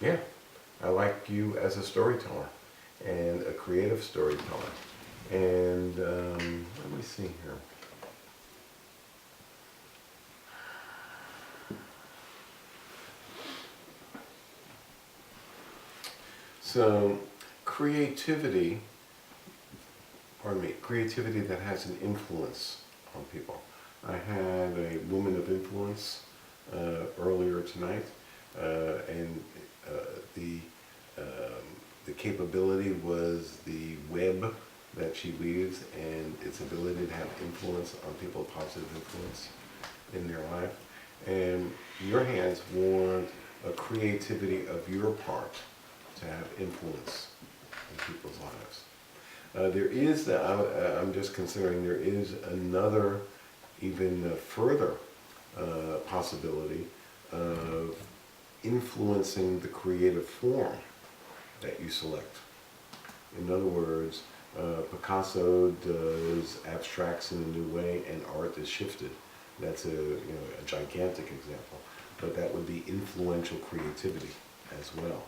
Yeah, I like you as a storyteller and a creative storyteller. And let me see here. So, creativity, creativity that has an influence on people. I had a woman of influence earlier tonight, and uh, the the capability was the web that she weaves and its ability to have influence on people, positive influence in their life. And your hands want a creativity of your part to have influence in people's lives. There is, I'm just considering, there is another, even further possibility of influencing the creative form that you select. In other words, Picasso does abstracts in a new way and art is shifted. That's a gigantic example, but that would be influential creativity as well.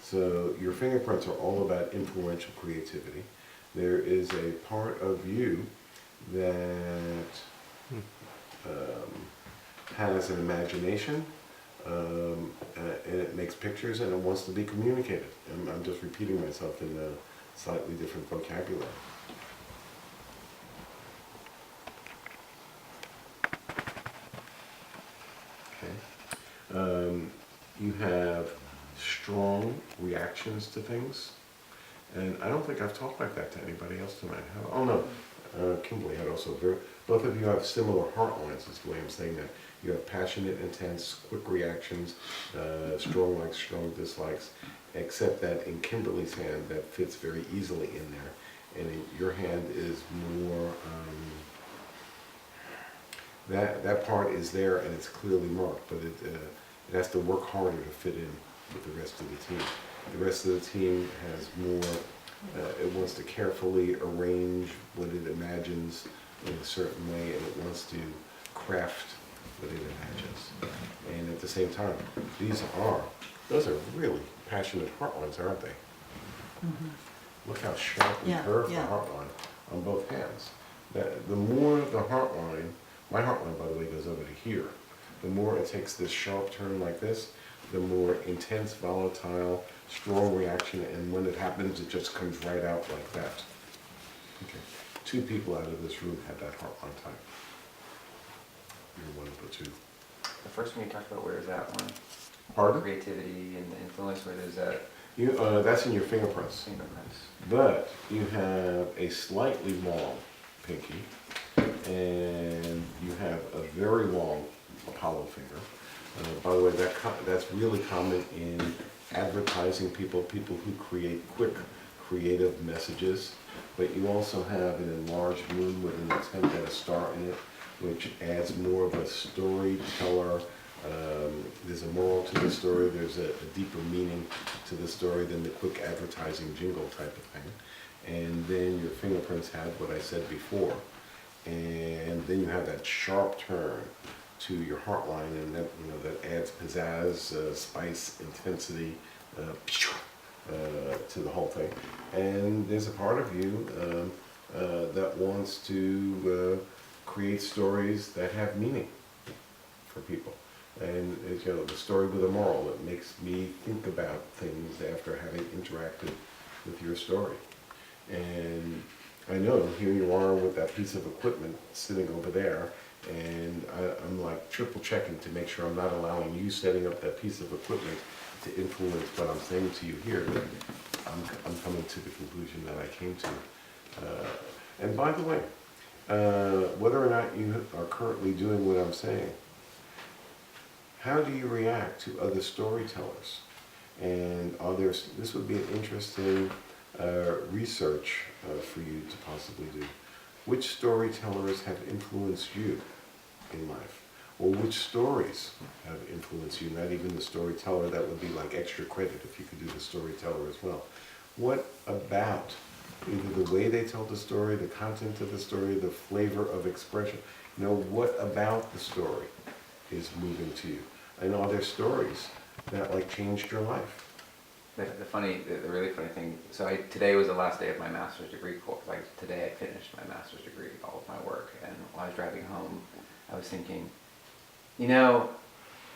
So your fingerprints are all about influential creativity. There is a part of you that has an imagination, and it makes pictures and it wants to be communicated. And I'm just repeating myself in a slightly different vocabulary. Okay. You have strong reactions to things. And I don't think I've talked like that to anybody else tonight. Oh no, Kimberly had also both of you have similar heart lines, is the way I'm saying that. You have passionate, intense, quick reactions, strong likes, strong dislikes, except that in Kimberly's hand that fits very easily in there. And in your hand is more, that part is there and it's clearly marked, but it has to work harder to fit in with the rest of the team. The rest of the team has more, it wants to carefully arrange what it imagines in a certain way, and it wants to craft what it imagines. And at the same time, those are really passionate heart lines, aren't they? Mm-hmm. Look how sharply curved the heart line on both hands. The more the heart line, my heart line, by the way, goes over to here. The more it takes this sharp turn like this, the more intense, volatile, strong reaction, and when it happens, it just comes right out like that. Okay. 2 people out of this room had that heart line type. You're one of the 2. The first one you talked about, where is that one? Pardon? Creativity and influence, where is that? That's in your fingerprints. Fingerprints. But you have a slightly long pinky, and you have a very long Apollo finger. By the way, that's really common in advertising people who create quick, creative messages. But you also have an enlarged moon with an attempt at a star in it, which adds more of a storyteller. There's a moral to the story. There's a deeper meaning to the story than the quick advertising jingle type of thing. And then your fingerprints have what I said before. And then you have that sharp turn to your heart line, and that adds pizzazz, spice, intensity to the whole thing. And there's a part of you that wants to create stories that have meaning for people. And it's, the story with a moral. It makes me think about things after having interacted with your story. And I know here you are with that piece of equipment sitting over there, and I'm like triple checking to make sure I'm not allowing you setting up that piece of equipment to influence what I'm saying to you here. I'm coming to the conclusion that I came to. And by the way, whether or not you are currently doing what I'm saying, how do you react to other storytellers? And this would be an interesting research for you to possibly do. Which storytellers have influenced you in life? Or which stories have influenced you? Not even the storyteller, that would be like extra credit if you could do the storyteller as well. What about either the way they tell the story, the content of the story, the flavor of expression? What about the story is moving to you? And are there stories that like changed your life. The really funny thing, so today was the last day of my master's degree course. Like today I finished my master's degree, all of my work, and while I was driving home, I was thinking, you know,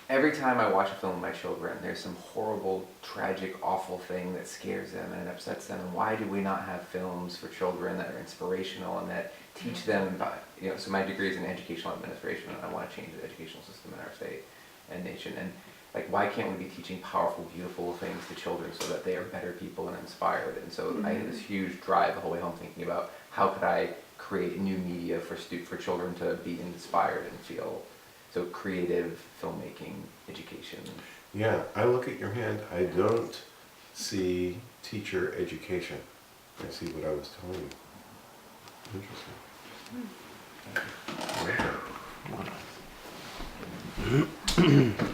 every time I watch a film with my children, there's some horrible, tragic, awful thing that scares them and it upsets them. And why do we not have films for children that are inspirational and that teach them about, so my degree is in educational administration and I want to change the educational system in our state and nation. And like, why can't we be teaching powerful, beautiful things to children so that they are better people and inspired? And so I had this huge drive the whole way home thinking about how could I create new media for children to be inspired and feel. So creative filmmaking, education. Yeah, I look at your hand, I don't see teacher education. I see what I was telling you. Interesting.